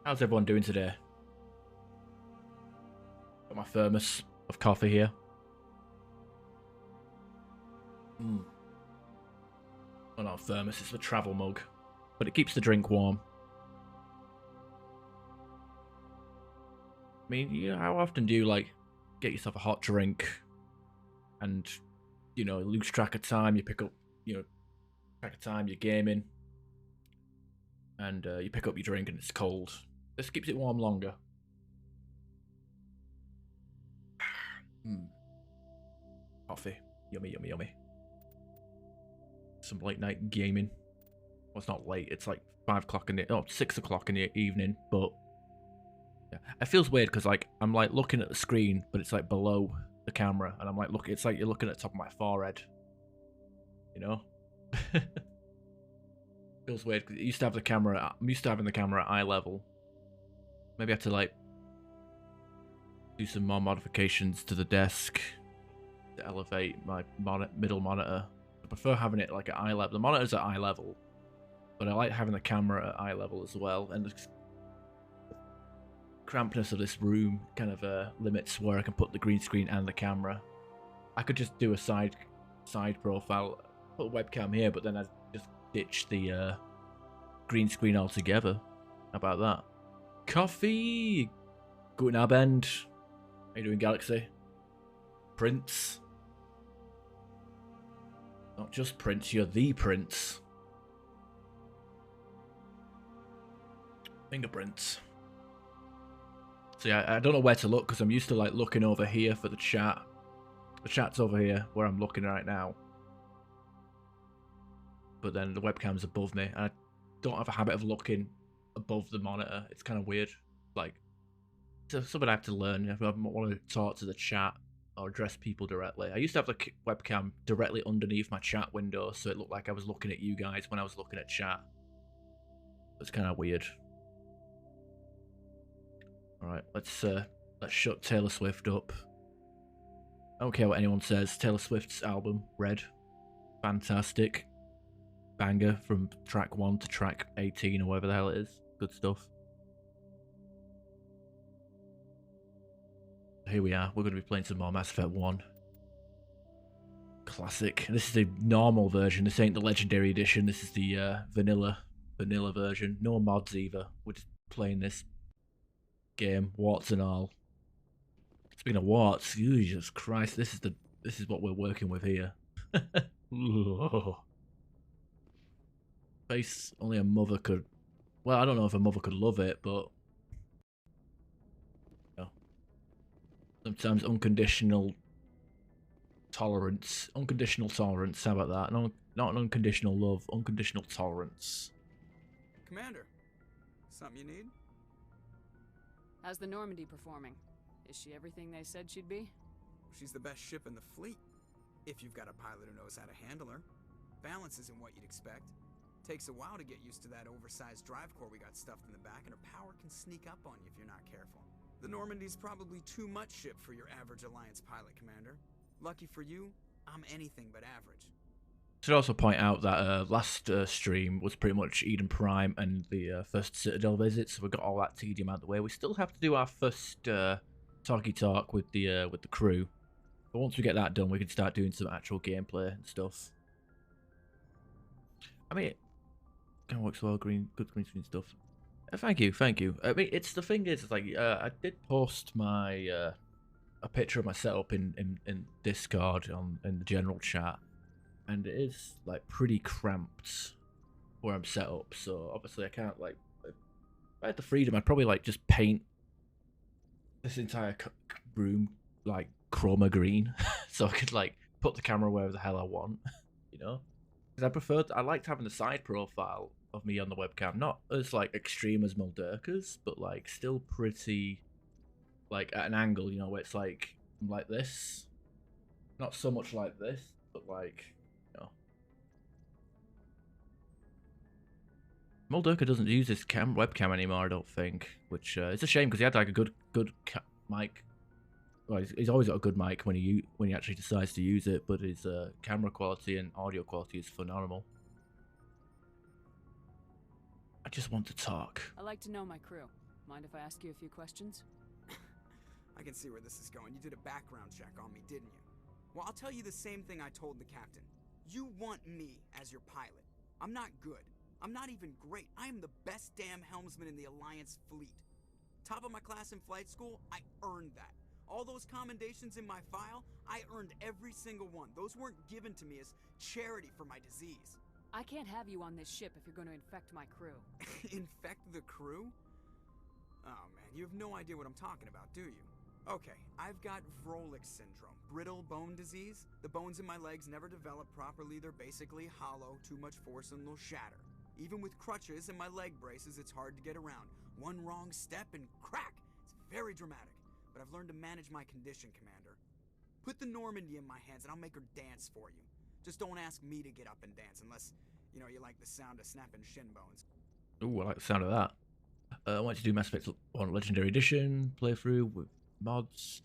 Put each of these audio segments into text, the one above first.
How's everyone doing today? Got my thermos of coffee here. Oh, not a thermos, it's a travel mug. But it keeps the drink warm. I mean, how often do you, like, get yourself a hot drink and, lose track of time? You pick up, track of time, you're gaming, and you pick up your drink and it's cold. This keeps it warm longer. Coffee. Yummy, yummy, yummy. Some late night gaming. Well, it's not late, it's like 5 o'clock in the... Oh, 6 o'clock in the evening, but... Yeah. It feels weird because, like, I'm, like, looking at the screen, but it's, like, below the camera, and I'm, like, looking... It's like you're looking at the top of my forehead. You know? Feels weird because it used to have the camera... I'm used to having the camera at eye level. Maybe I have to, like, do some more modifications to the desk to elevate my middle monitor. I prefer having it, like, at eye level. The monitor's at eye level, but I like having the camera at eye level as well, and the crampness of this room kind of limits where I can put the green screen and the camera. I could just do a side profile, put a webcam here, but then I'd just ditch the green screen altogether. How about that? Coffee! Guten Abend. How you doing, Galaxy? Prince? Not just Prince, you're the Prince. Fingerprints. So yeah, I don't know where to look because I'm used to, like, looking over here for the chat. The chat's over here where I'm looking right now. But then the webcam's above me, and I don't have a habit of looking above the monitor. It's kind of weird. Like, it's something I have to learn if I want to talk to the chat or address people directly. I used to have the webcam directly underneath my chat window, so it looked like I was looking at you guys when I was looking at chat. It's kind of weird. Alright, let's shut Taylor Swift up. I don't care what anyone says. Taylor Swift's album, Red, fantastic. Banger from track 1 to track 18 or whatever the hell it is. Good stuff. Here we are. We're going to be playing some more Mass Effect 1. Classic. This is the normal version. This ain't the Legendary Edition. This is the vanilla version. No mods either. We're just playing this game, warts and all. Speaking of warts, Jesus Christ, this is what we're working with here. Face only a mother could. Well, I don't know if a mother could love it, but sometimes unconditional tolerance. Unconditional tolerance. How about that? No, not an unconditional love. Unconditional tolerance. Commander, something you need? How's the Normandy performing? Is she everything they said she'd be? She's the best ship in the fleet, if you've got a pilot who knows how to handle her. Balance isn't what you'd expect. Takes a while to get used to that oversized drive core we got stuffed in the back, and her power can sneak up on you if you're not careful. The Normandy's probably too much ship for your average Alliance pilot, Commander. Lucky for you, I'm anything but average. Should also point out that last stream was pretty much Eden Prime and the first Citadel visit, so we got all that tedium out of the way. We still have to do our first talky talk with the crew, but once we get that done, we can start doing some actual gameplay and stuff. I mean, it kind of works well. Good green screen stuff. Thank you. I mean, it's the thing is, like, I did post my a picture of my setup in Discord in the general chat. And it is, like, pretty cramped where I'm set up, so obviously I can't, like, if I had the freedom, I'd probably, like, just paint this entire room, like, chroma green, so I could, like, put the camera wherever the hell I want, you know? Because I liked having the side profile of me on the webcam, not as, like, extreme as Mulderka's, but, like, still pretty, like, at an angle, you know, where it's, like, like this. Not so much like this, but, like... Mulderka doesn't use his webcam anymore, I don't think, which is a shame because he had like a good mic. Well, he's always got a good mic when he actually decides to use it, but his camera quality and audio quality is phenomenal. I just want to talk. I like to know my crew. Mind if I ask you a few questions? I can see where this is going. You did a background check on me, didn't you? Well, I'll tell you the same thing I told the captain. You want me as your pilot. I'm not good. I'm not even great. I am the best damn helmsman in the Alliance fleet. Top of my class in flight school, I earned that. All those commendations in my file, I earned every single one. Those weren't given to me as charity for my disease. I can't have you on this ship if you're going to infect my crew. Infect the crew? Oh man, you have no idea what I'm talking about, do you? Okay, I've got Vrolik syndrome, brittle bone disease. The bones in my legs never develop properly. They're basically hollow, too much force and they'll shatter. Even with crutches and my leg braces, it's hard to get around. One wrong step and crack! It's very dramatic, but I've learned to manage my condition, Commander. Put the Normandy in my hands and I'll make her dance for you. Just don't ask me to get up and dance unless, you know, you like the sound of snapping shin bones. Ooh, I like the sound of that. I want to do Mass Effect 1 Legendary Edition playthrough with mods.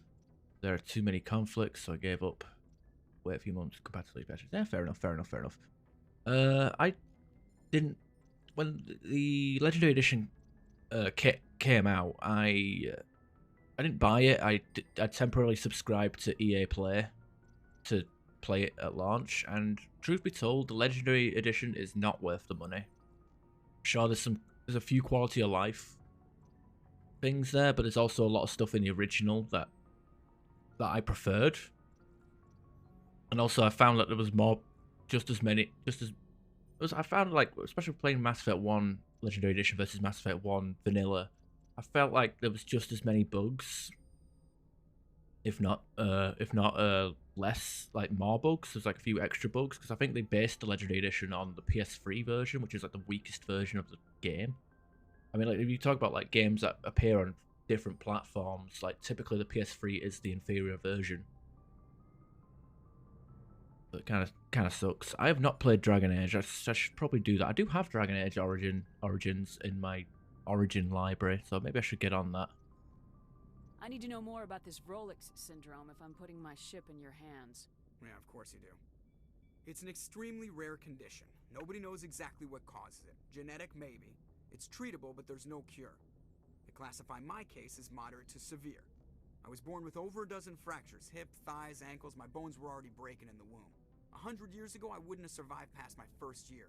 There are too many conflicts, so I gave up. Wait a few months, compatibility patches. Yeah, fair enough, fair enough, fair enough. I didn't... When the Legendary Edition came out, I didn't buy it. I temporarily subscribed to EA Play to play it at launch, and truth be told, the Legendary Edition is not worth the money. Sure, there's a few quality of life things there, but there's also a lot of stuff in the original that I preferred. And also I found that there was I found, like, especially playing Mass Effect 1 Legendary Edition versus Mass Effect 1 Vanilla, I felt like there was just as many bugs, if not less, like more bugs. There's like a few extra bugs because I think they based the Legendary Edition on the PS3 version, which is like the weakest version of the game. I mean, like, if you talk about like games that appear on different platforms, like typically the PS3 is the inferior version. But it kind of sucks. I have not played Dragon Age. I should probably do that. I do have Dragon Age Origins in my Origin library, so maybe I should get on that. I need to know more about this Vrolik syndrome if I'm putting my ship in your hands. Yeah, of course you do. It's an extremely rare condition. Nobody knows exactly what causes it. Genetic, maybe. It's treatable, but there's no cure. They classify my case as moderate to severe. I was born with over a dozen fractures, hip, thighs, ankles. My bones were already breaking in the womb. 100 years ago, I wouldn't have survived past my first year.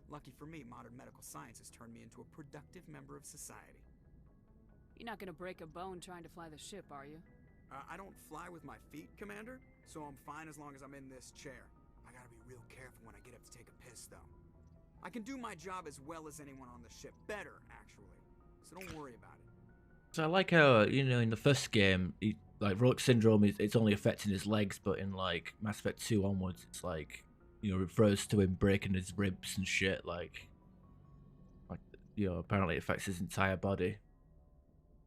Lucky for me, modern medical science has turned me into a productive member of society. You're not gonna break a bone trying to fly the ship, are you? I don't fly with my feet, Commander, so I'm fine as long as I'm in this chair. I gotta be real careful when I get up to take a piss, though. I can do my job as well as anyone on the ship. Better, actually. So don't worry about it. So I like how, you know, in the first game, like Vrolik syndrome it's only affecting his legs, but in like Mass Effect 2 onwards, it's like, you know, it refers to him breaking his ribs and shit. Like, you know, apparently it affects his entire body.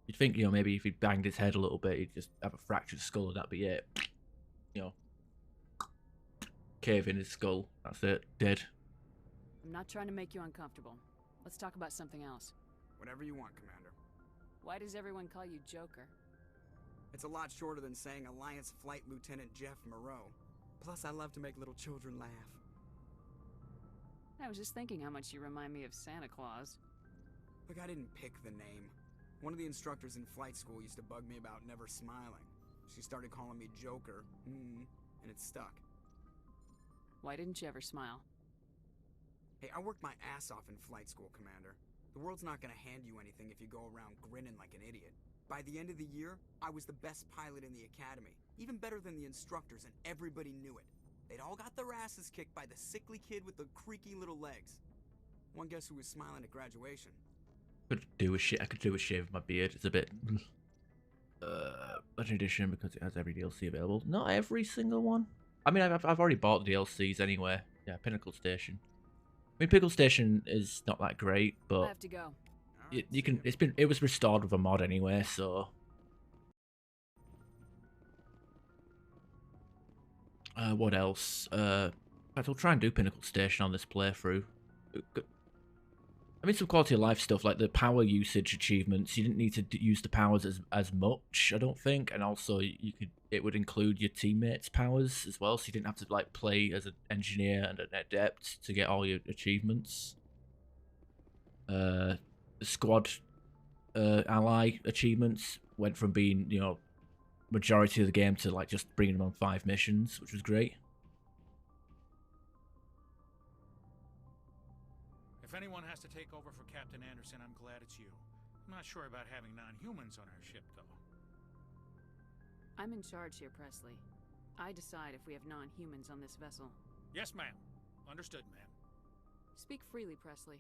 You'd think, you know, maybe if he banged his head a little bit, he'd just have a fractured skull and that'd be it. You know, cave in his skull. That's it. Dead. I'm not trying to make you uncomfortable. Let's talk about something else. Whatever you want, Commander. Why does everyone call you Joker? It's a lot shorter than saying Alliance Flight Lieutenant Jeff Moreau. Plus, I love to make little children laugh. I was just thinking how much you remind me of Santa Claus. Look, I didn't pick the name. One of the instructors in flight school used to bug me about never smiling. She started calling me Joker, and it stuck. Why didn't you ever smile? Hey, I worked my ass off in flight school, Commander. The world's not gonna hand you anything if you go around grinning like an idiot. By the end of the year, I was the best pilot in the academy. Even better than the instructors, and everybody knew it. They'd all got their asses kicked by the sickly kid with the creaky little legs. One guess who was smiling at graduation? I could do with shave my beard. It's a bit Legendary Edition because it has every DLC available. Not every single one. I mean, I've already bought the DLCs anyway. Yeah, Pinnacle Station. I mean, Pinnacle Station is not that great, I but have to go. you can. It was restored with a mod anyway, so. What else? In fact, I'll try and do Pinnacle Station on this playthrough. I mean, some quality of life stuff like the power usage achievements. You didn't need to use the powers as much, I don't think, and also it would include your teammates' powers as well, so you didn't have to like play as an engineer and an adept to get all your achievements. The squad ally achievements. Went from being, you know, majority of the game to like just bringing them on 5 missions, which was great. If anyone has to take over for Captain Anderson, I'm glad it's you. I'm not sure about having non-humans on our ship, though. I'm in charge here, Presley. I decide if we have non-humans on this vessel. Yes, ma'am. Understood, ma'am. Speak freely, Presley.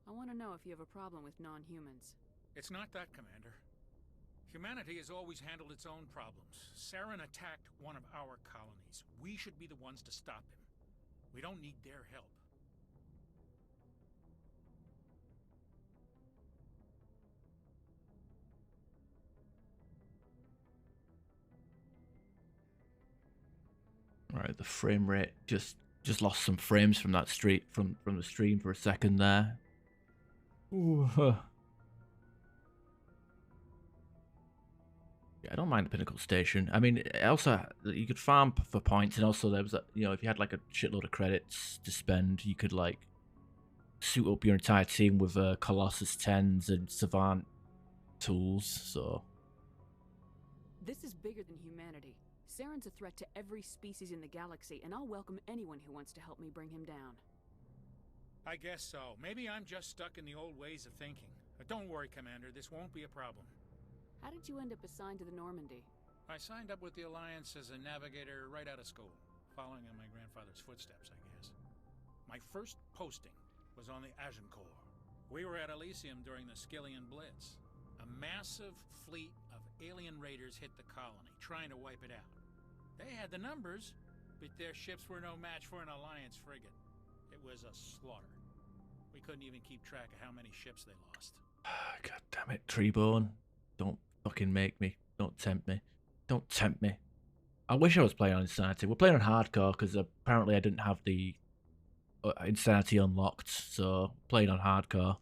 I want to know if you have a problem with non-humans. It's not that, Commander. Humanity has always handled its own problems. Saren attacked one of our colonies. We should be the ones to stop him. We don't need their help. Right, the frame rate just lost some frames from that from the stream for a second there. Ooh, huh. Yeah, I don't mind the Pinnacle Station. I mean, also you could farm for points, and also there was that, you know, if you had like a shitload of credits to spend, you could like suit up your entire team with Colossus 10s and Savant tools. So This is bigger than humanity. Saren's a threat to every species in the galaxy, and I'll welcome anyone who wants to help me bring him down. I guess so. Maybe I'm just stuck in the old ways of thinking. But don't worry, Commander. This won't be a problem. How did you end up assigned to the Normandy? I signed up with the Alliance as a navigator right out of school, following in my grandfather's footsteps, I guess. My first posting was on the Agincourt. We were at Elysium during the Skillian Blitz. A massive fleet of alien raiders hit the colony, trying to wipe it out. They had the numbers, but their ships were no match for an Alliance frigate. It was a slaughter. We couldn't even keep track of how many ships they lost. God damn it, Treebone. Don't fucking make me. Don't tempt me. Don't tempt me. I wish I was playing on Insanity. We're playing on Hardcore because apparently I didn't have the Insanity unlocked, so playing on Hardcore.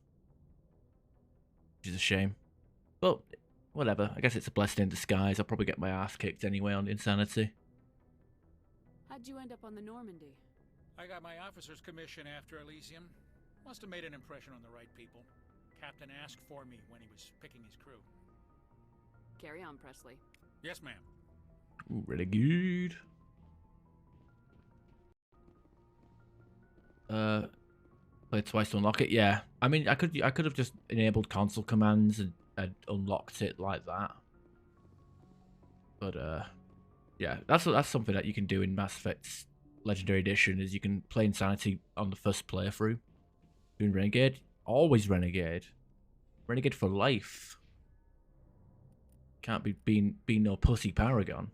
Which is a shame. But whatever. I guess it's a blessing in disguise. I'll probably get my ass kicked anyway on Insanity. How'd you end up on the Normandy? I got my officer's commission after Elysium. Must have made an impression on the right people. Captain asked for me when he was picking his crew. Carry on, Presley. Yes, ma'am. Ooh, really good. Played twice to unlock it. Yeah, I mean, I could have just enabled console commands and unlocked it like that. But yeah, that's something that you can do in Mass Effect Legendary Edition. Is you can play Insanity on the first playthrough. Doing Renegade, always Renegade. Renegade for life. Can't be being no pussy Paragon.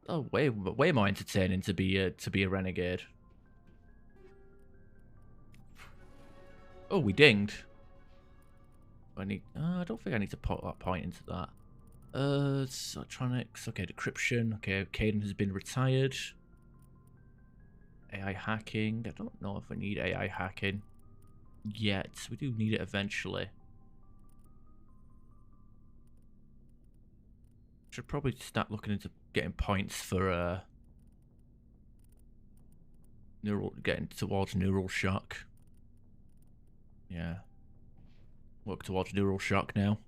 Oh, way more entertaining to be a renegade. Oh, we dinged. I don't think I need to put that point into that. Electronics. Okay, decryption. Okay, Caden has been retired. AI hacking. I don't know if we need AI hacking yet. We do need it eventually. Should probably start looking into getting points for getting towards neural shock. Yeah. Work towards neural shock now.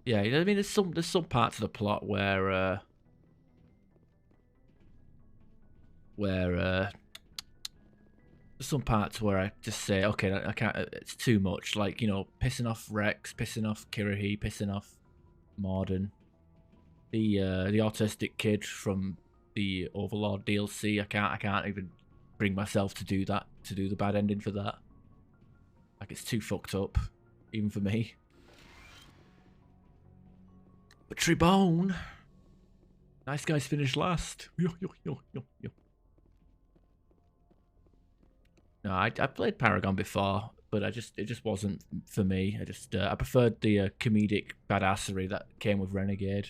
Yeah, I mean, there's some parts of the plot where there's some parts where I just say, okay, I can't. It's too much. Like, you know, pissing off Rex, pissing off Kirahi, pissing off Morden, the autistic kid from the Overlord DLC. I can't even bring myself to do that. To do the bad ending for that. Like, it's too fucked up, even for me. But Tribone, nice guys finished last. Yo. No, I played Paragon before, but it just wasn't for me. I preferred the comedic badassery that came with Renegade.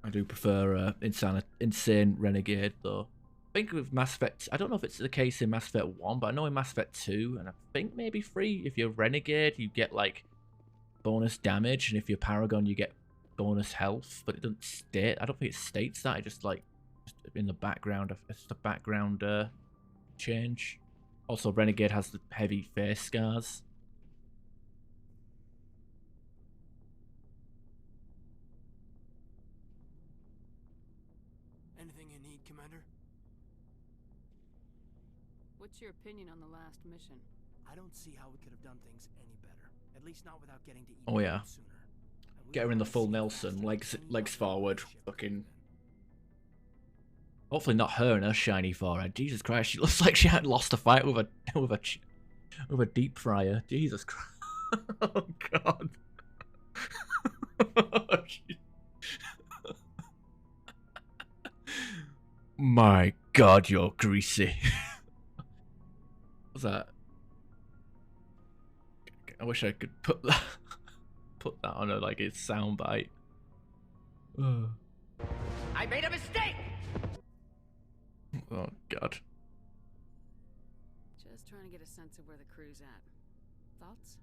I do prefer insane Renegade though. I think with Mass Effect, I don't know if it's the case in Mass Effect 1, but I know in Mass Effect 2, and I think maybe 3, if you're Renegade, you get like bonus damage, and if you're Paragon, you get bonus health, but it doesn't state. I don't think it states that. It just like Just in the background, it's the background change. Also, Renegade has the heavy face scars. Anything you need, Commander? What's your opinion on the last mission? I don't see how we could have done things any better. At least not without getting to eat Oh, yeah. sooner. And we Get her in the wanna full see Nelson, faster legs than any legs other forward, ship fucking. even. Hopefully not her and her shiny forehead. Jesus Christ, she looks like she had lost a fight with a deep fryer. Jesus Christ. Oh God. My God, you're greasy. What's that? I wish I could put that on a like its soundbite. I made a mistake! Oh God. Just trying to get a sense of where the crew's at. Thoughts?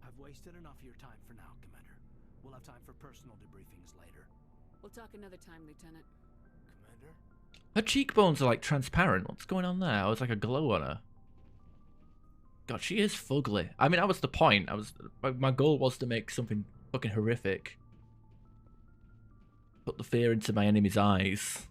I've wasted enough of your time for now, Commander. We'll have time for personal debriefings later. We'll talk another time, Lieutenant. Commander? Her cheekbones are like transparent. What's going on there? It's like a glow on her. God, she is fugly. I mean, that was the point. My goal was to make something fucking horrific. Put the fear into my enemy's eyes.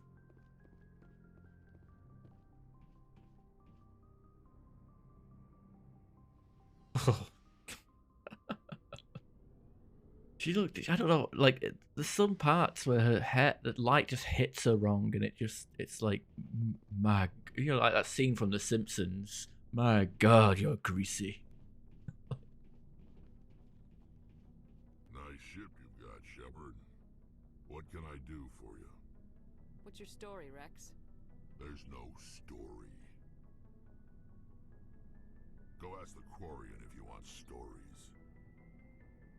She looked, I don't know, like, there's some parts where her hair, the light just hits her wrong, and it's like, you know, like that scene from The Simpsons. My God, you're greasy. Nice ship you've got, Shepard. What can I do for you? What's your story, Rex? There's no story. Go ask the Quarian if you want stories.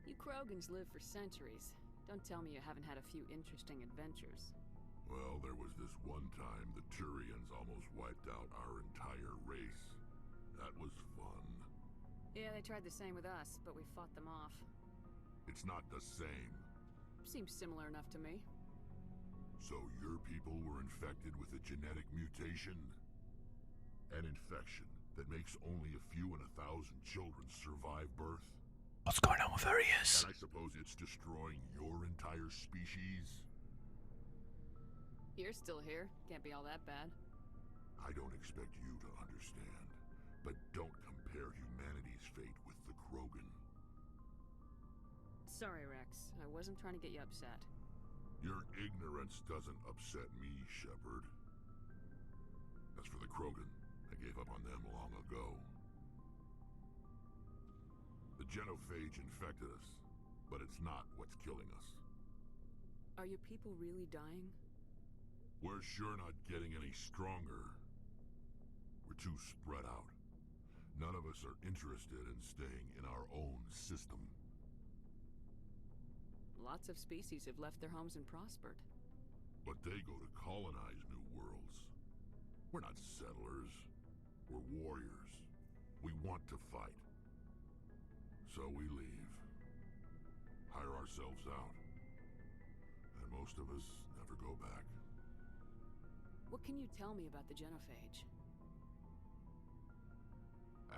You Krogans live for centuries. Don't tell me you haven't had a few interesting adventures. Well, there was this one time the Turians almost wiped out our entire race. That was fun. Yeah, they tried the same with us, but we fought them off. It's not the same. Seems similar enough to me. So your people were infected with a genetic mutation? An infection that makes only a few in 1,000 children survive birth? What's going on with her ears? And I suppose it's destroying your entire species? You're still here. Can't be all that bad. I don't expect you to understand, but don't compare humanity's fate with the Krogan. Sorry, Rex. I wasn't trying to get you upset. Your ignorance doesn't upset me, Shepard. As for the Krogan, I gave up on them long ago. The genophage infected us, but it's not what's killing us. Are your people really dying? We're sure not getting any stronger. We're too spread out. None of us are interested in staying in our own system. Lots of species have left their homes and prospered. But they go to colonize new worlds. We're not settlers. We're warriors. We want to fight. So we leave. Hire ourselves out. And most of us never go back. What can you tell me about the genophage?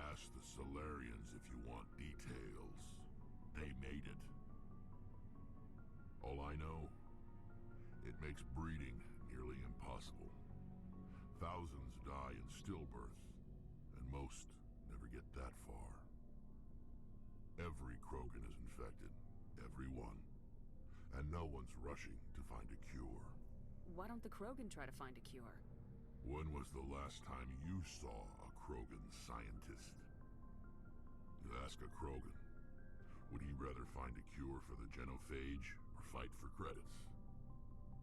Ask the Solarians if you want details. They made it. All I know, it makes breeding nearly impossible. Thousands die in stillbirth, and most never get that far. Every Krogan is infected. Every one. And no one's rushing to find a cure. Why don't the Krogan try to find a cure? When was the last time you saw a Krogan scientist? You ask a Krogan, would he rather find a cure for the genophage or fight for credits?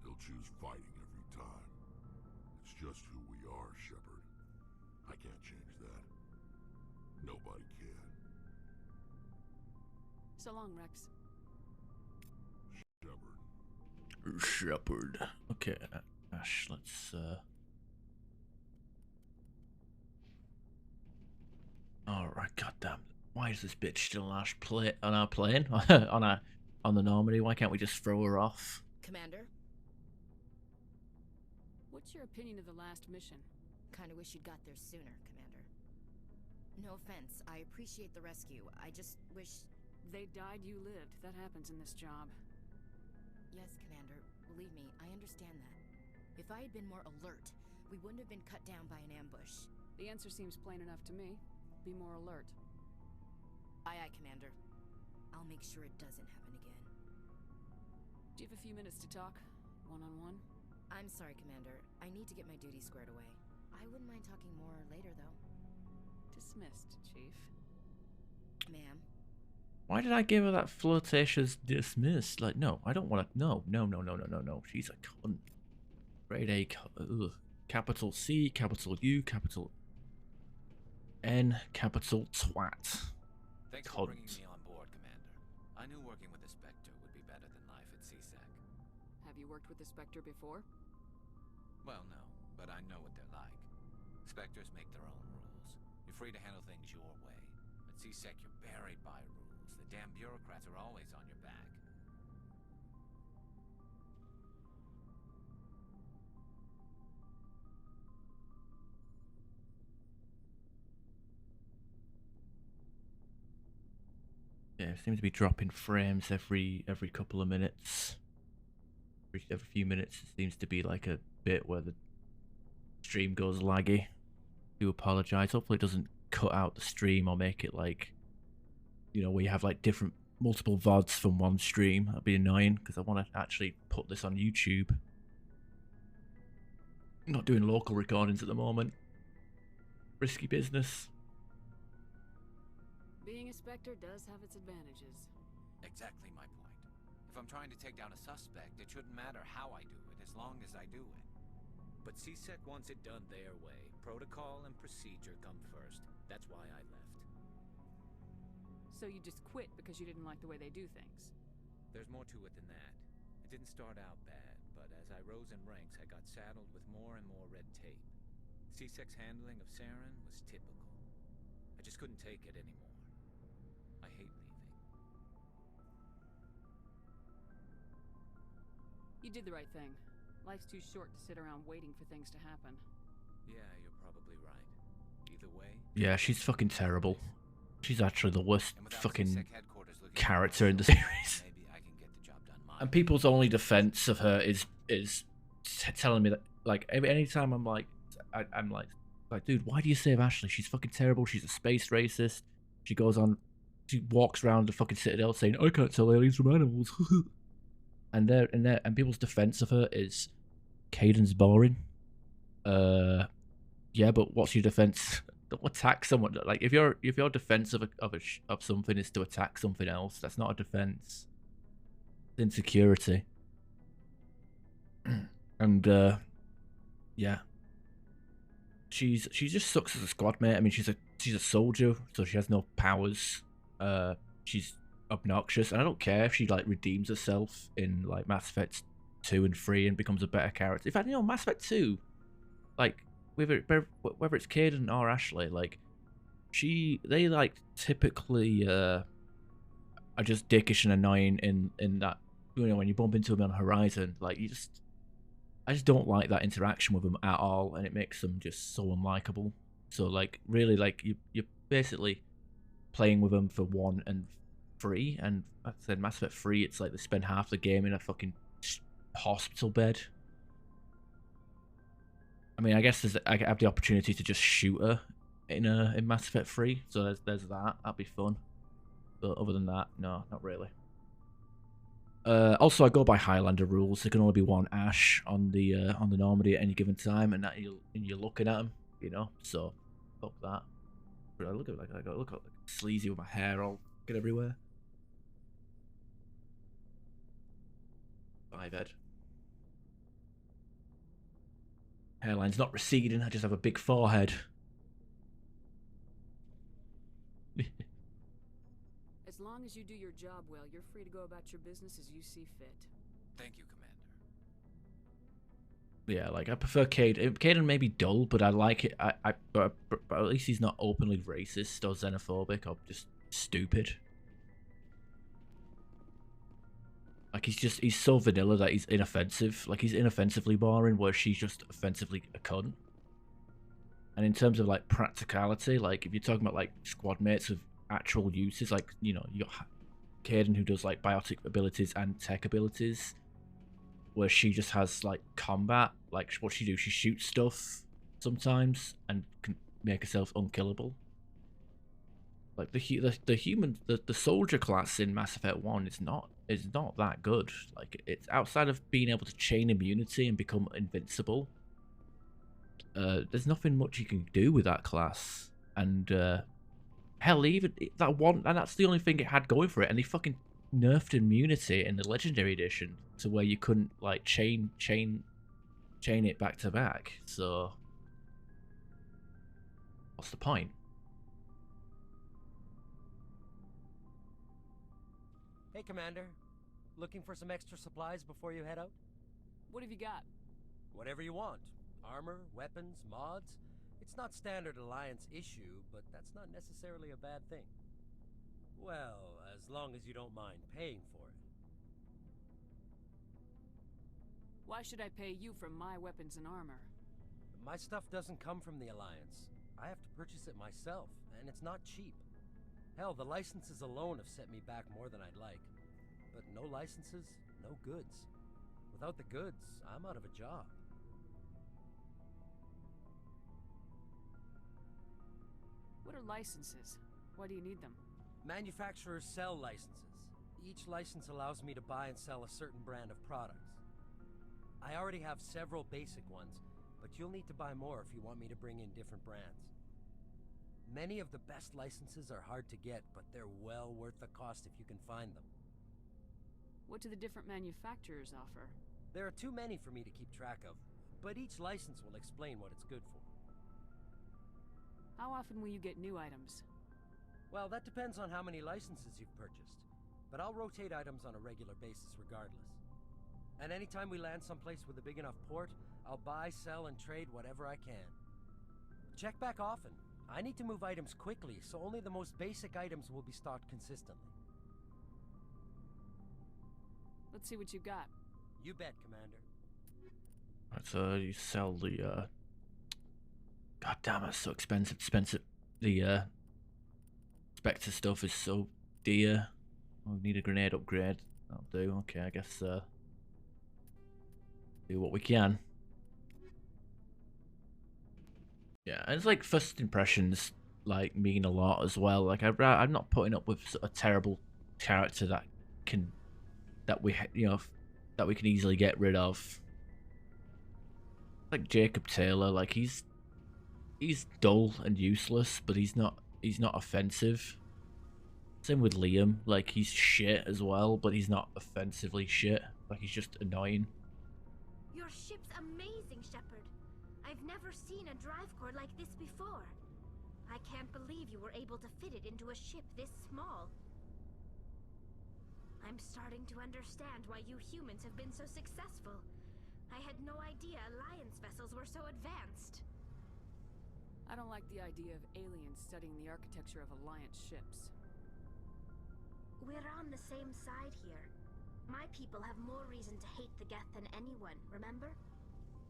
He'll choose fighting every time. It's just who we are, Shepard. I can't change that. Nobody can. So long, Rex. Shepard. Okay, Ash, let's Alright, goddamn. Why is this bitch still on our plane? on the Normandy? Why can't we just throw her off? Commander? What's your opinion of the last mission? Kinda wish you'd got there sooner, Commander. No offense, I appreciate the rescue. I just wish... They died, you lived. That happens in this job. Yes, Commander. Believe me, I understand that. If I had been more alert, we wouldn't have been cut down by an ambush. The answer seems plain enough to me. Be more alert. Aye, aye, Commander. I'll make sure it doesn't happen again. Do you have a few minutes to talk? One-on-one? I'm sorry, Commander. I need to get my duties squared away. I wouldn't mind talking more later, though. Dismissed, Chief. Ma'am. Why did I give her that flirtatious dismiss? Like, no, I don't want to. No. She's a cunt. Grade A. Ugh. Capital C, capital U, capital N, capital twat. Thanks for bringing me on board, Commander. I knew working with the Spectre would be better than life at CSEC. Have you worked with the Spectre before? Well, no, but I know what they're like. Spectres make their own rules. You're free to handle things your way. At CSEC, you're buried by rules. The damn bureaucrats are always on your back. Yeah, it seems to be dropping frames every couple of minutes. Every few minutes, it seems to be like a bit where the stream goes laggy. Do apologize. Hopefully, it doesn't cut out the stream or make it like, you know, where you have like multiple VODs from one stream. That'd be annoying because I want to actually put this on YouTube. I'm not doing local recordings at the moment. Risky business. Being a Spectre does have its advantages. Exactly my point. If I'm trying to take down a suspect, it shouldn't matter how I do it, as long as I do it. But CSEC wants it done their way. Protocol and procedure come first. That's why I left. So you just quit because you didn't like the way they do things? There's more to it than that. It didn't start out bad, but as I rose in ranks, I got saddled with more and more red tape. CSEC's handling of Saren was typical. I just couldn't take it anymore. I hate leaving. You did the right thing. Life's too short to sit around waiting for things to happen. Yeah, you're probably right. Either way... Yeah, she's fucking terrible. She's actually the worst fucking CSEC character in the series. Maybe I can get the job done And people's only defense of her is telling me that, like, anytime I'm like, I'm like, dude, why do you save Ashley? She's fucking terrible. She's a space racist. She walks around the fucking Citadel saying, I can't tell aliens from animals. and people's defense of her is, Caden's boring. Yeah, but what's your defense? Don't attack someone. Like, if your defense of something is to attack something else, that's not a defense. It's insecurity. And yeah, she just sucks as a squad mate. I mean, she's a soldier, so she has no powers. She's obnoxious, and I don't care if she like redeems herself in like Mass Effect 2 and 3 and becomes a better character. In fact, you know, Mass Effect 2, like whether it's Caden or Ashley, like they like typically are just dickish and annoying in that, you know, when you bump into them on Horizon, like I just don't like that interaction with them at all, and it makes them just so unlikable. So like really, like you're basically playing with them for 1 and 3, and I said Mass Effect 3, it's like they spend half the game in a fucking hospital bed. I mean, I guess I have the opportunity to just shoot her in Mass Effect 3, so there's that. That'd be fun. But other than that, no, not really. Also, I go by Highlander rules. There can only be one Ash on the Normandy at any given time, and that you're looking at them, you know. So, fuck that. But I look like sleazy with my hair all get everywhere. 5 head. Hairline's not receding. I just have a big forehead. As long as you do your job well, you're free to go about your business as you see fit. Thank you, Commander. Yeah, like I prefer Caden. Caden may be dull, but I like it. But at least he's not openly racist or xenophobic or just stupid. Like he's so vanilla that he's inoffensive. Like he's inoffensively boring, where she's just offensively a cunt. And in terms of like practicality, like if you're talking about like squad mates with actual uses, like you know you got Kaden who does like biotic abilities and tech abilities, where she just has like combat. Like what she do, she shoots stuff sometimes and can make herself unkillable. Like the soldier class in Mass Effect 1 is not that good. Like it's outside of being able to chain immunity and become invincible. There's nothing much you can do with that class. And hell, even that one, and that's the only thing it had going for it. And they fucking nerfed immunity in the Legendary Edition to where you couldn't like chain it back to back. So what's the point? Hey, Commander. Looking for some extra supplies before you head out? What have you got? Whatever you want. Armor, weapons, mods. It's not standard Alliance issue, but that's not necessarily a bad thing. Well, as long as you don't mind paying for it. Why should I pay you for my weapons and armor? My stuff doesn't come from the Alliance. I have to purchase it myself, and it's not cheap. Hell, the licenses alone have set me back more than I'd like. But no licenses, no goods. Without the goods, I'm out of a job. What are licenses? Why do you need them? Manufacturers sell licenses. Each license allows me to buy and sell a certain brand of products. I already have several basic ones, but you'll need to buy more if you want me to bring in different brands. Many of the best licenses are hard to get, but they're well worth the cost if you can find them. What do the different manufacturers offer? There are too many for me to keep track of, but each license will explain what it's good for. How often will you get new items? Well, that depends on how many licenses you've purchased, but I'll rotate items on a regular basis regardless. And anytime we land someplace with a big enough port, I'll buy, sell, and trade whatever I can. Check back often. I need to move items quickly, so only the most basic items will be stocked consistently. Let's see what you've got. You bet, Commander. Right, so you sell the God damn, it's so expensive. The Spectre stuff is so dear. Oh, we need a grenade upgrade. That'll do. Okay, I guess do what we can. Yeah, and it's like first impressions like mean a lot as well. Like I'm not putting up with a terrible character that we can easily get rid of. Like Jacob Taylor, like he's dull and useless, but he's not offensive. Same with Liam, like he's shit as well, but he's not offensively shit. Like he's just annoying. Your ship's amazing, Shepard. I've never seen a drive core like this before. I can't believe you were able to fit it into a ship this small. I'm starting to understand why you humans have been so successful. I had no idea Alliance vessels were so advanced. I don't like the idea of aliens studying the architecture of Alliance ships. We're on the same side here. My people have more reason to hate the Geth than anyone, remember?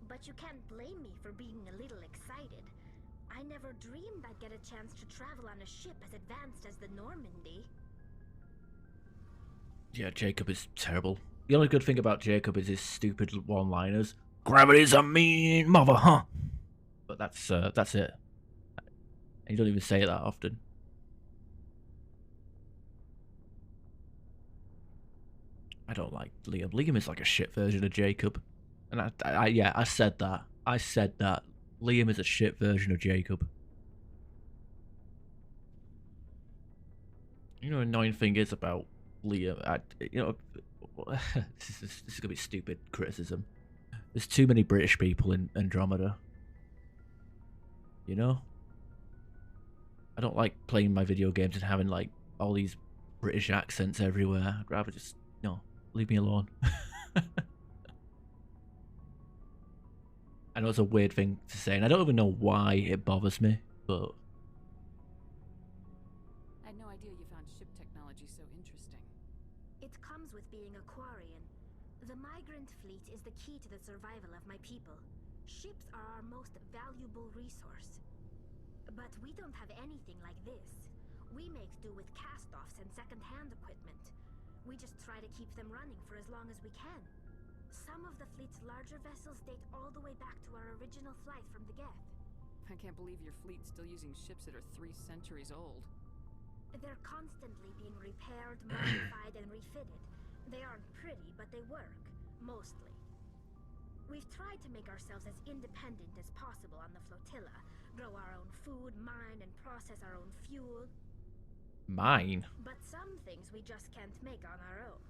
But you can't blame me for being a little excited. I never dreamed I'd get a chance to travel on a ship as advanced as the Normandy. Yeah, Jacob is terrible. The only good thing about Jacob is his stupid one-liners. Gravity's a mean mother, huh? But that's it. You don't even say it that often. I don't like Liam. Liam is like a shit version of Jacob. And I said that. I said that. Liam is a shit version of Jacob. You know, annoying thing is about Liam. This is gonna be stupid criticism. There's too many British people in Andromeda. You know? I don't like playing my video games and having like all these British accents everywhere. I'd rather just, leave me alone. I know it's a weird thing to say, and I don't even know why it bothers me, but... I had no idea you found ship technology so interesting. It comes comes with being a Quarian. The migrant fleet is the key to the survival of my people. Ships are our most valuable resource. But we don't have anything like this. We make do with cast-offs and second-hand equipment. We just try to keep them running for as long as we can. Some of the fleet's larger vessels date all the way back to our original flight from the Geth. I can't believe your fleet's still using ships that are 3 centuries old. They're constantly being repaired, modified, and refitted. They aren't pretty, but they work. Mostly. We've tried to make ourselves as independent as possible on the flotilla. Grow our own food, mine, and process our own fuel. Mine? But some things we just can't make on our own.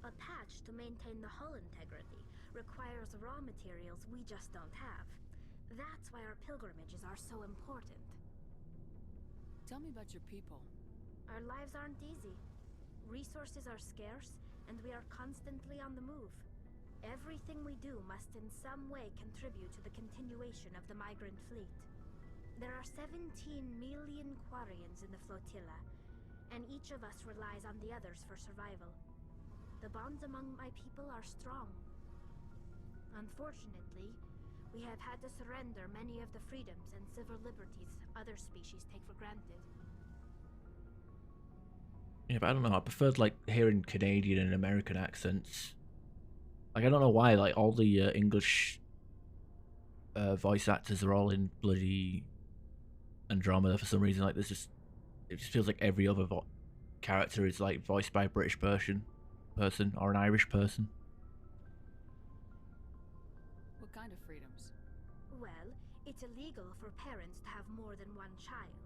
A patch to maintain the hull integrity requires raw materials we just don't have. That's why our pilgrimages are so important. Tell me about your people. Our lives aren't easy. Resources are scarce, and we are constantly on the move. Everything we do must in some way contribute to the continuation of the migrant fleet. There are 17 million Quarians in the flotilla, and each of us relies on the others for survival. The bonds among my people are strong. Unfortunately, we have had to surrender many of the freedoms and civil liberties other species take for granted. Yeah, but I don't know. I preferred like hearing Canadian and American accents. Like I don't know why. Like all the English voice actors are all in bloody Andromeda for some reason. Like there's just it just feels like every other character is like voiced by a British person or an Irish person. What kind of freedoms? Well, it's illegal for parents to have more than one child.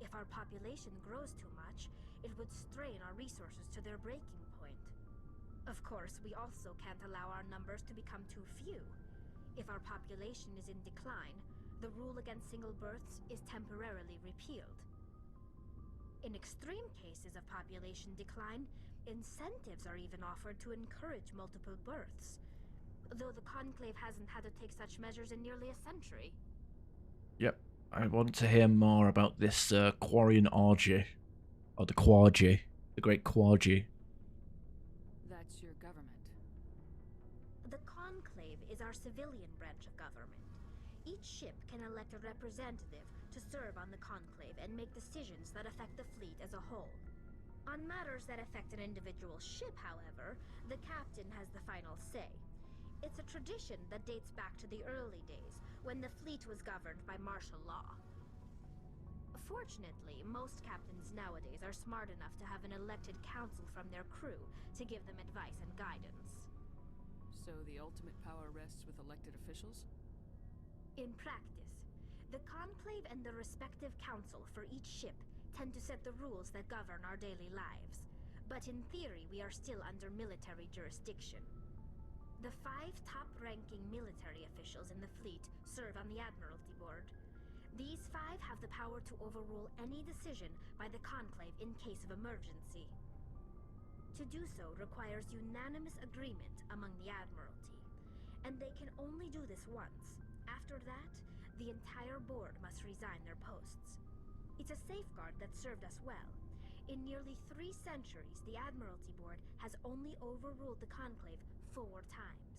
If our population grows too much, it would strain our resources to their breaking point. Of course, we also can't allow our numbers to become too few. If our population is in decline, the rule against single births is temporarily repealed. In extreme cases of population decline, incentives are even offered to encourage multiple births, though the Conclave hasn't had to take such measures in nearly a century. Yep, I want to hear more about this Quarian orgy. Or the Quargy. The Great Quargy. That's your government. The Conclave is our civilian branch of government. Each ship can elect a representative to serve on the Conclave and make decisions that affect the fleet as a whole. On matters that affect an individual ship, however, the captain has the final say. It's a tradition that dates back to the early days, when the fleet was governed by martial law. Fortunately, most captains nowadays are smart enough to have an elected council from their crew to give them advice and guidance. So the ultimate power rests with elected officials? In practice, the Conclave and the respective council for each ship tend to set the rules that govern our daily lives. But in theory, we are still under military jurisdiction. The 5 top-ranking military officials in the fleet serve on the Admiralty Board. These 5 have the power to overrule any decision by the Conclave in case of emergency. To do so requires unanimous agreement among the Admiralty, and they can only do this once. After that, the entire board must resign their posts. It's a safeguard that served us well. In nearly 3 centuries, the Admiralty Board has only overruled the Conclave 4 times.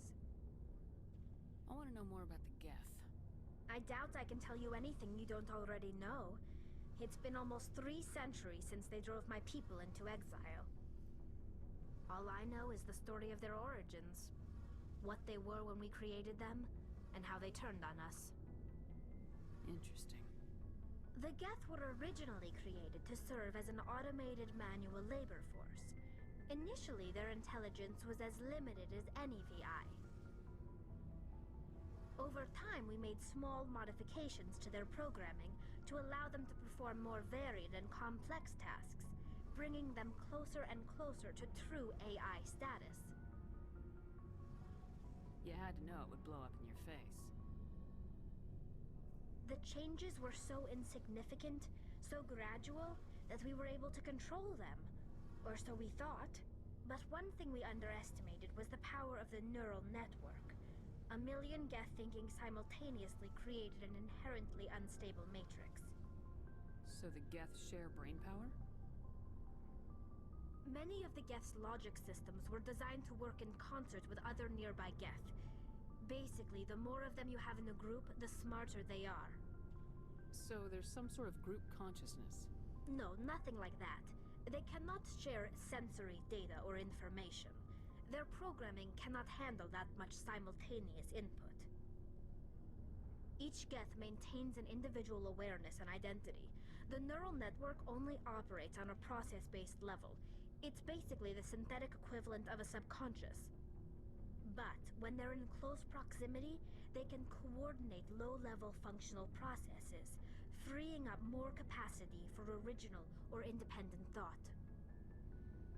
I want to know more about the Geth. I doubt I can tell you anything you don't already know. It's been almost 3 centuries since they drove my people into exile. All I know is the story of their origins. What they were when we created them, and how they turned on us. Interesting. The Geth were originally created to serve as an automated manual labor force. Initially, their intelligence was as limited as any VI. Over time, we made small modifications to their programming to allow them to perform more varied and complex tasks, bringing them closer and closer to true AI status. You had to know it would blow up in your face. The changes were so insignificant, so gradual, that we were able to control them. Or so we thought. But one thing we underestimated was the power of the neural network. 1 million Geth thinking simultaneously created an inherently unstable matrix. So the Geth share brain power? Many of the Geth's logic systems were designed to work in concert with other nearby Geth. Basically, the more of them you have in a group, the smarter they are. So there's some sort of group consciousness? No, nothing like that. They cannot share sensory data or information. Their programming cannot handle that much simultaneous input. Each Geth maintains an individual awareness and identity. The neural network only operates on a process-based level. It's basically the synthetic equivalent of a subconscious. But when they're in close proximity, they can coordinate low-level functional processes, freeing up more capacity for original or independent thought.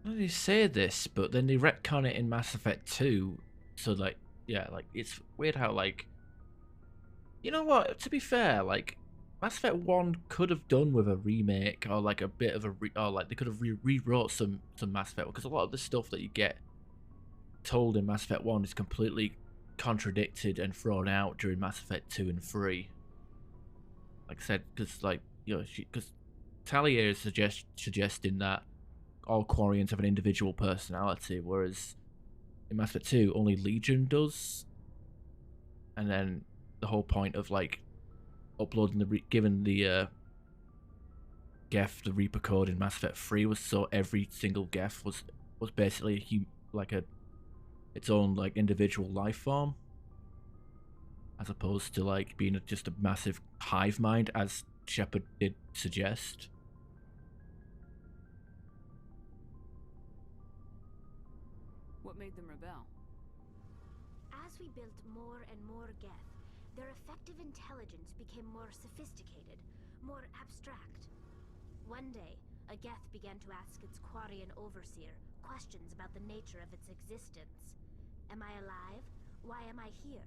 They say this, but then they retcon it in Mass Effect 2. So, like, yeah, like, it's weird how, like... You know what? To be fair, like, Mass Effect 1 could have done with a remake, or, like, a bit of a... or, like, they could have rewrote some Mass Effect, because a lot of the stuff that you get told in Mass Effect 1 is completely contradicted and thrown out during Mass Effect 2 and 3. Like I said, because, like, you know, because Talia is suggesting that all Quarians have an individual personality, whereas in Mass Effect 2, only Legion does. And then the whole point of, like, uploading giving the Geth the Reaper code in Mass Effect 3 was so every single Geth was basically its own, like, individual life form, as opposed to, like, being just a massive hive mind, as Shepard did suggest. What made them rebel? As we built more and more Geth, their effective intelligence became more sophisticated, more abstract. One day, a Geth began to ask its Quarian overseer questions about the nature of its existence. Am I alive? Why am I here?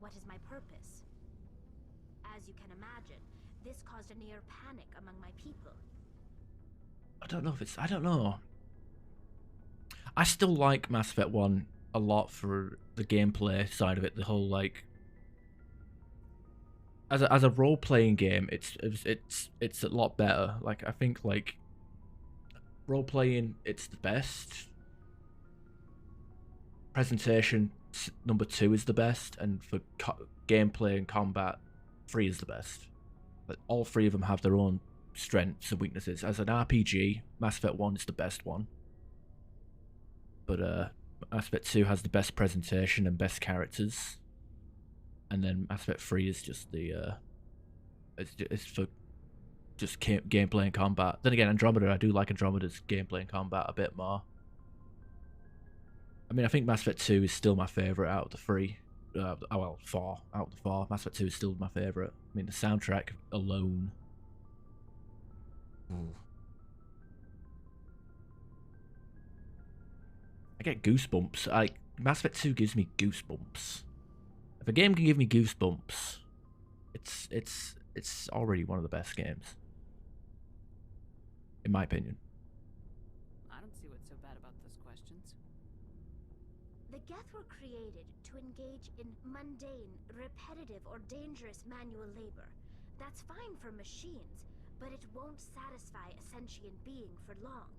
What is my purpose? As you can imagine, this caused a near panic among my people. I don't know. I still like Mass Effect 1 a lot for the gameplay side of it. The whole, like, as a role playing game, it's a lot better. Like, I think, like, role playing, it's the best. Presentation number 2 is the best, and for gameplay and combat, 3 is the best. But all 3 of them have their own strengths and weaknesses. As an RPG, Mass Effect 1 is the best one. But Mass Effect 2 has the best presentation and best characters. And then Mass Effect 3 is just it's for just gameplay and combat. Then again, Andromeda, I do like Andromeda's gameplay and combat a bit more. I mean, I think Mass Effect 2 is still my favourite out of the 3. 4 out of the 4. Mass Effect 2 is still my favourite. I mean, the soundtrack alone. Ooh. I get goosebumps. Mass Effect 2 gives me goosebumps. If a game can give me goosebumps, it's already one of the best games, in my opinion. I don't see what's so bad about those questions. The Geth were created to engage in mundane, repetitive, or dangerous manual labor. That's fine for machines, but it won't satisfy a sentient being for long.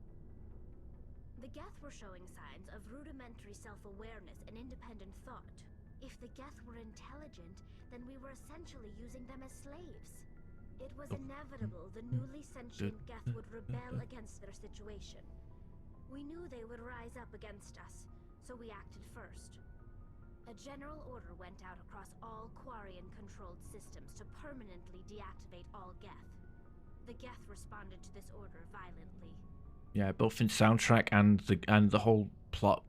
The Geth were showing signs of rudimentary self-awareness and independent thought. If the Geth were intelligent, then we were essentially using them as slaves. It was inevitable the newly sentient Geth would rebel against their situation. We knew they would rise up against us, so we acted first. A general order went out across all Quarian-controlled systems to permanently deactivate all Geth. The Geth responded to this order violently. Yeah, both in soundtrack and the whole plot.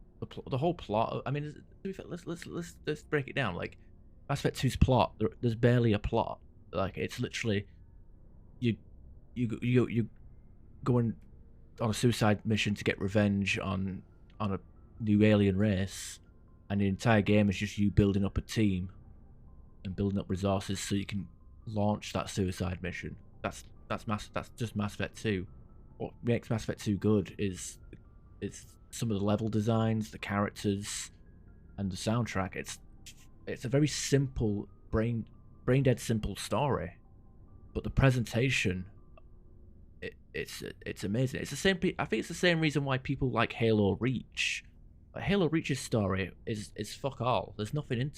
The whole plot. I mean, let's break it down. Like, Mass Effect 2's plot. There's barely a plot. Like, it's literally you going on a suicide mission to get revenge on a new alien race, and the entire game is just you building up a team and building up resources so you can launch that suicide mission. That's just Mass Effect 2. What makes Mass Effect 2 good is some of the level designs, the characters, and the soundtrack. It's a very simple, brain dead simple story, but the presentation, it's amazing. It's the same. I think it's the same reason why people like Halo Reach. Like, Halo Reach's story is fuck all. There's nothing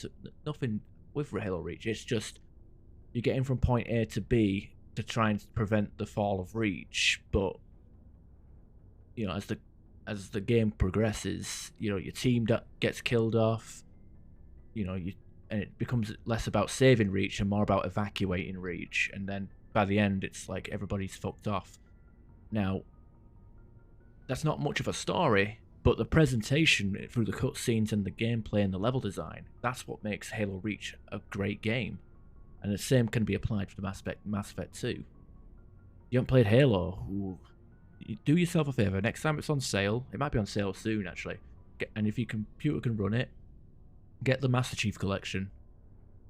with Halo Reach. It's just you're getting from point A to B to try and prevent the fall of Reach. But you know, as the game progresses, you know, your team gets killed off. You know, and it becomes less about saving Reach and more about evacuating Reach. And then by the end, it's like everybody's fucked off. Now, that's not much of a story, but the presentation through the cutscenes and the gameplay and the level design, that's what makes Halo Reach a great game. And the same can be applied for the Mass Effect 2. You haven't played Halo? Ooh, do yourself a favour. Next time it's on sale, it might be on sale soon actually, and if your computer can run it, get the Master Chief Collection.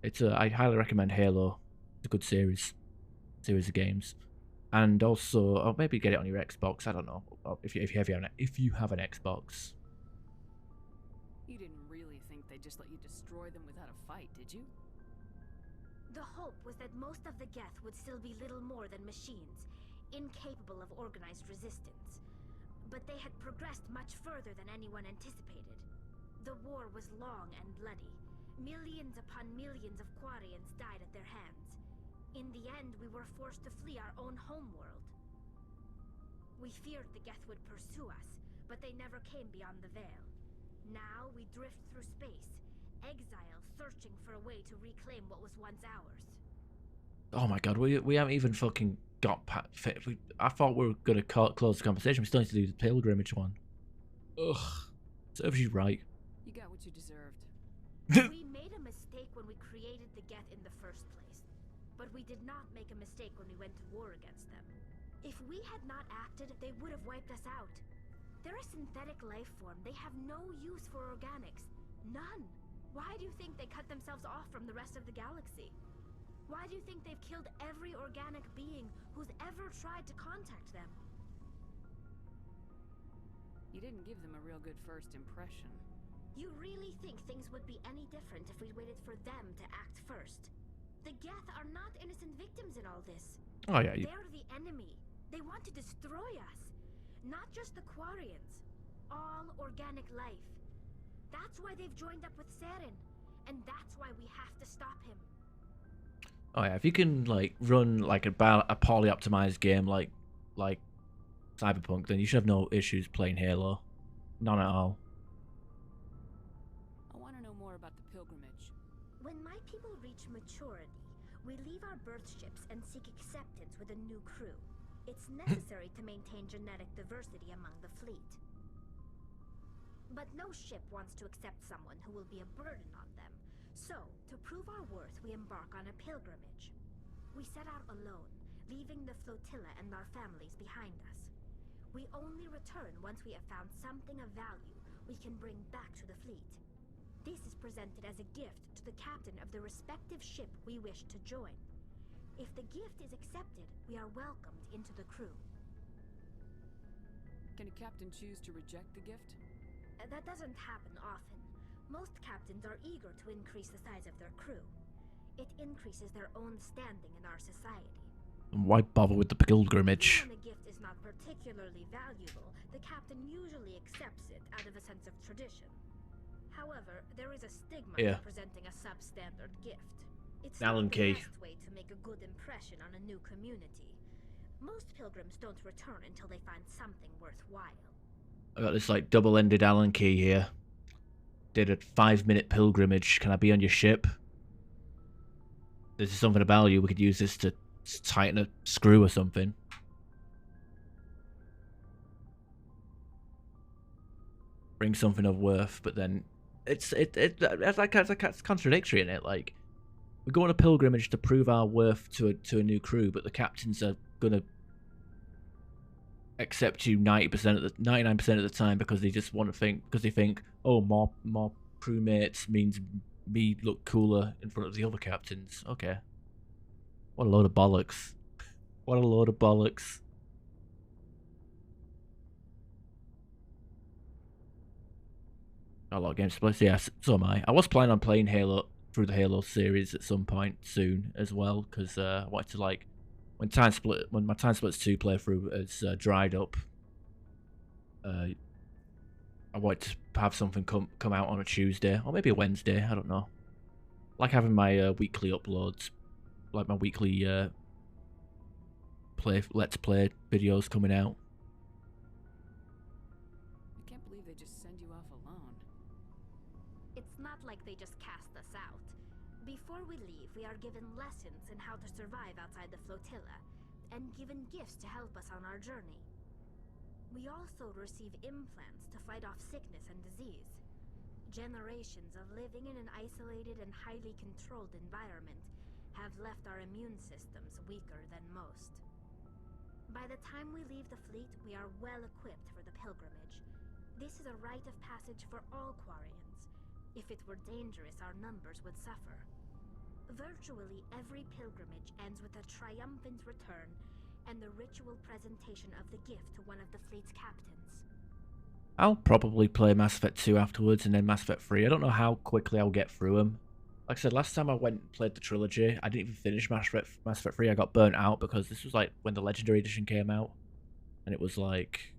I highly recommend Halo. It's a good series of games. And also, or maybe get it on your Xbox. I don't know if you have an Xbox. You didn't really think they'd just let you destroy them without a fight, did you? The hope was that most of the Geth would still be little more than machines, incapable of organized resistance. But they had progressed much further than anyone anticipated. The war was long and bloody. Millions upon millions of Quarians died at their hands. In the end, we were forced to flee our own homeworld. We feared the Geth would pursue us, but they never came beyond the Veil. Now we drift through space, exile, searching for a way to reclaim what was once ours. Oh my god, we haven't even fucking got I thought we were gonna close the conversation. We still need to do the pilgrimage one. Ugh, serves you right. You got what you deserved. We made a mistake when we created the Geth in the first place, but we did not make a mistake when we went to war against them. If we had not acted, they would have wiped us out. They're a synthetic life form. They have no use for organics. None. Why do you think they cut themselves off from the rest of the galaxy? Why do you think they've killed every organic being who's ever tried to contact them? You didn't give them a real good first impression. You really think things would be any different if we waited for them to act first? The Geth are not innocent victims in all this. Oh yeah, They're the enemy. They want to destroy us. Not just the Quarians. All organic life. That's why they've joined up with Saren. And that's why we have to stop him. Oh yeah, if you can like run like a poorly optimized game like Cyberpunk, then you should have no issues playing Halo. None at all. I want to know more about the pilgrimage. When my people reach maturity, we leave our birth ships and seek acceptance with a new crew. It's necessary to maintain genetic diversity among the fleet. But no ship wants to accept someone who will be a burden on them. So, to prove our worth, we embark on a pilgrimage. We set out alone, leaving the flotilla and our families behind us. We only return once we have found something of value we can bring back to the fleet. This is presented as a gift to the captain of the respective ship we wish to join. If the gift is accepted, we are welcomed into the crew. Can a captain choose to reject the gift? That doesn't happen often. Most captains are eager to increase the size of their crew. It increases their own standing in our society. Why bother with the pilgrimage? When a gift is not particularly valuable, the captain usually accepts it out of a sense of tradition. However, there is a stigma to presenting a substandard gift. It's not the best way to make a good impression on a new community. Most pilgrims don't return until they find something worthwhile. I got this like double-ended Allen key here. Did a 5-minute pilgrimage. Can I be on your ship? This is something of value. We could use this to tighten a screw or something. Bring something of worth, but then it's contradictory in it. Like, we go on a pilgrimage to prove our worth to a new crew, but the captains are gonna accept you 99% of the time because they just want to think, oh, more crewmates means me look cooler in front of the other captains. Okay. What a load of bollocks. What a load of bollocks. A lot of games to play. So yeah, so am I. I was planning on playing Halo through the Halo series at some point soon as well, because I wanted to like when my Time Splits 2 playthrough has dried up, I want to have something come out on a Tuesday or maybe a Wednesday. I don't know. Like having my weekly uploads, like my weekly let's play videos coming out. I can't believe they just send you off alone. It's not like they just cast us out. Before we leave, we are given lessons in how to survive outside the flotilla, and given gifts to help us on our journey. We also receive implants to fight off sickness and disease. Generations of living in an isolated and highly controlled environment have left our immune systems weaker than most. By the time we leave the fleet, we are well equipped for the pilgrimage. This is a rite of passage for all Quarians. If it were dangerous, our numbers would suffer. Virtually every pilgrimage ends with a triumphant return and the ritual presentation of the gift to one of the fleet's captains. I'll probably play Mass Effect 2 afterwards and then Mass Effect 3. I don't know how quickly I'll get through them. Like I said, last time I went and played the trilogy, I didn't even finish Mass Effect 3. I got burnt out because this was like when the Legendary Edition came out. And it was like,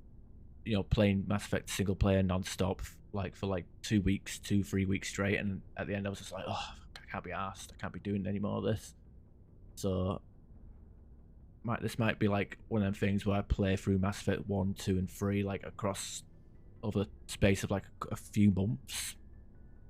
you know, playing Mass Effect single player non-stop like for like 2 weeks, 3 weeks straight. And at the end I was just like, oh, I can't be arsed. I can't be doing any more of this. So this might be like one of them things where I play through Mass Effect 1, 2, and 3 like across over the space of like a few months,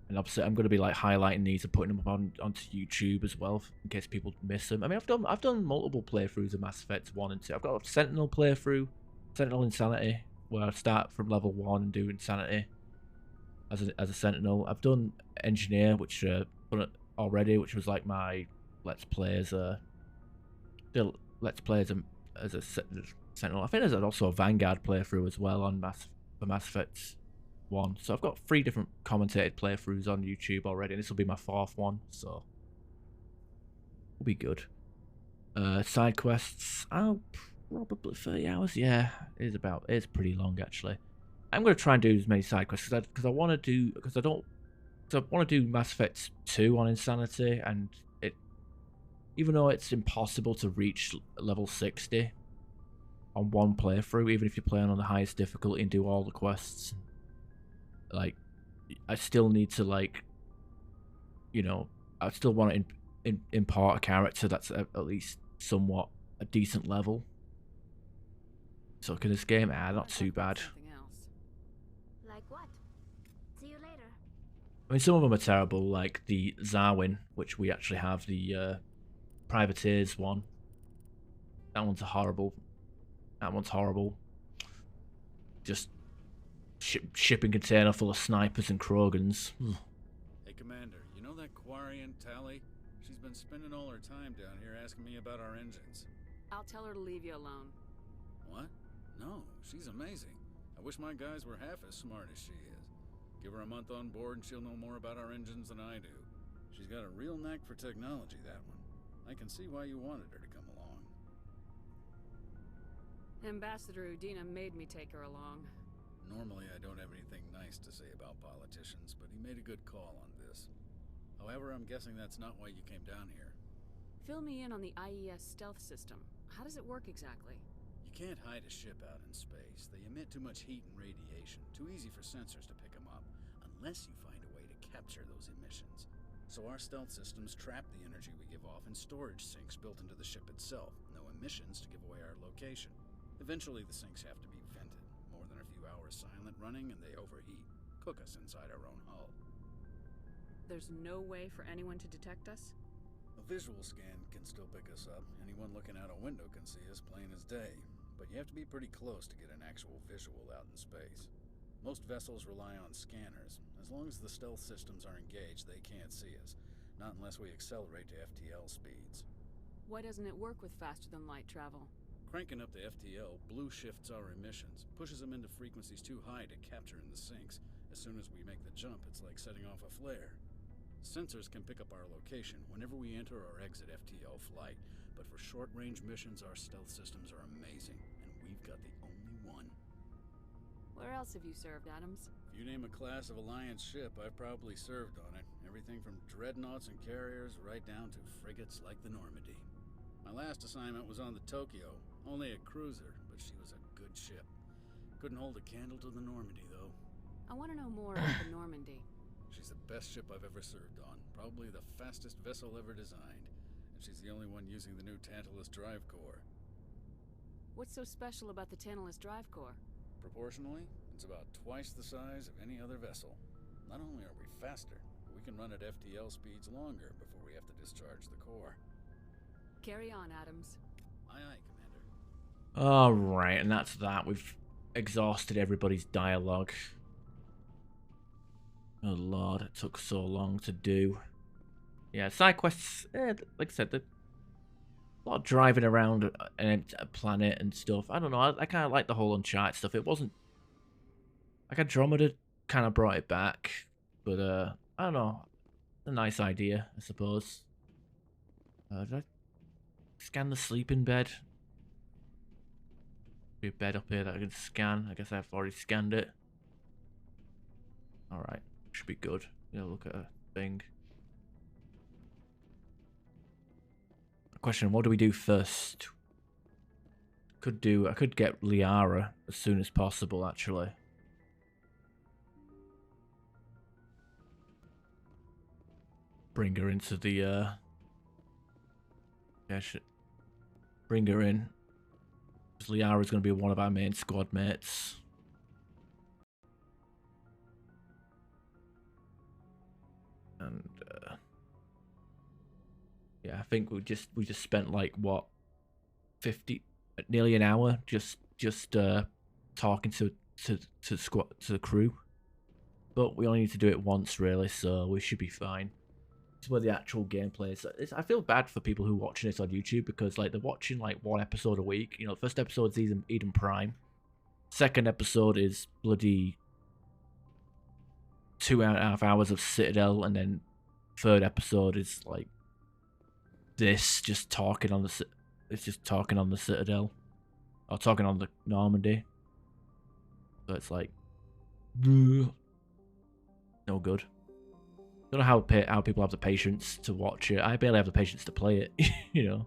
and obviously I'm going to be like highlighting these and putting them up onto YouTube as well in case people miss them. I mean, I've done multiple playthroughs of Mass Effect 1 and 2. I've got a Sentinel playthrough, Sentinel Insanity, where I start from level 1 and do Insanity as a Sentinel. I've done Engineer, which done it already, which was like my Let's Play as a Sentinel. I think there's also a Vanguard playthrough as well on Mass Effect 1. So I've got 3 different commentated playthroughs on YouTube already, and this will be my 4th one, so it'll be good. Side quests, probably 30 hours. Yeah, it's pretty long actually. I'm gonna try and do as many side quests because I want to do Mass Effect 2 on Insanity, and even though it's impossible to reach level 60 on one playthrough, even if you're playing on the highest difficulty and do all the quests, like, I still need to, like, you know, I still want to impart a character that's at least somewhat a decent level. So in this game, not too bad. Like what? See you later. I mean, some of them are terrible, like the Zarwin, which we actually have, the Privateers one. That one's horrible. Just shipping container full of snipers and Krogans. Hey, Commander, you know that Quarian Tally? She's been spending all her time down here asking me about our engines. I'll tell her to leave you alone. What? No, she's amazing. I wish my guys were half as smart as she is. Give her a month on board and she'll know more about our engines than I do. She's got a real knack for technology, that one. I can see why you wanted her to come along. Ambassador Udina made me take her along. Normally I don't have anything nice to say about politicians, but he made a good call on this. However, I'm guessing that's not why you came down here. Fill me in on the IES stealth system. How does it work exactly? You can't hide a ship out in space. They emit too much heat and radiation. Too easy for sensors to pick them up, unless you find a way to capture those emissions. So our stealth systems trap the energy we give off in storage sinks built into the ship itself. No emissions to give away our location. Eventually the sinks have to be vented. More than a few hours silent running and they overheat. Cook us inside our own hull. There's no way for anyone to detect us? A visual scan can still pick us up. Anyone looking out a window can see us plain as day. But you have to be pretty close to get an actual visual out in space. Most vessels rely on scanners. As long as the stealth systems are engaged, they can't see us. Not unless we accelerate to FTL speeds. Why doesn't it work with faster-than-light travel? Cranking up the FTL blue shifts our emissions, pushes them into frequencies too high to capture in the sinks. As soon as we make the jump, it's like setting off a flare. Sensors can pick up our location whenever we enter or exit FTL flight, but for short-range missions, our stealth systems are amazing, and we've got the only one. Where else have you served, Adams? If you name a class of Alliance ship, I've probably served on it. Everything from dreadnoughts and carriers right down to frigates like the Normandy. My My last assignment was on the Tokyo. Only a cruiser, but she was a good ship. Couldn't hold a candle to the Normandy, though. I want to know more about the Normandy. She's the best ship I've ever served on. Probably the fastest vessel ever designed. And she's the only one using the new Tantalus drive core. What's so special about the Tantalus drive core? Proportionally, it's about twice the size of any other vessel. Not only are we faster, but we can run at FTL speeds longer before we have to discharge the core. Carry on, Adams. Aye, aye, Commander. Alright, and that's that. We've exhausted everybody's dialogue. Oh lord, it took so long to do. Yeah, side quests, like I said, a lot of driving around a planet and stuff. I don't know, I kind of like the whole Uncharted stuff. It wasn't... Like Andromeda kind of brought it back, but I don't know. A nice idea, I suppose. Did I scan the sleeping bed? Be a bed up here that I can scan. I guess I've already scanned it. Alright, should be good. Yeah, look at a thing. Question, what do we do first? I could get Liara as soon as possible, actually. Bring her into the, yeah, bring her in. Because Liara's going to be one of our main squad mates. And, yeah, I think we just spent like, what, 50, nearly an hour just talking to the crew. But we only need to do it once, really, so we should be fine. This is where the actual gameplay is. I feel bad for people who are watching this on YouTube because, like, they're watching like one episode a week. You know, the first episode is Eden Prime. Second episode is bloody 2.5 hours of Citadel, and then third episode is like this, just talking on the. It's just talking on the Citadel, or talking on the Normandy. So it's like, no good. I don't know how people have the patience to watch it. I barely have the patience to play it. You know,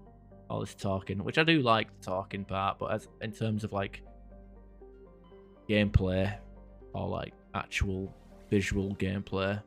all this talking, which I do like the talking part, but as in terms of like gameplay or like actual visual gameplay,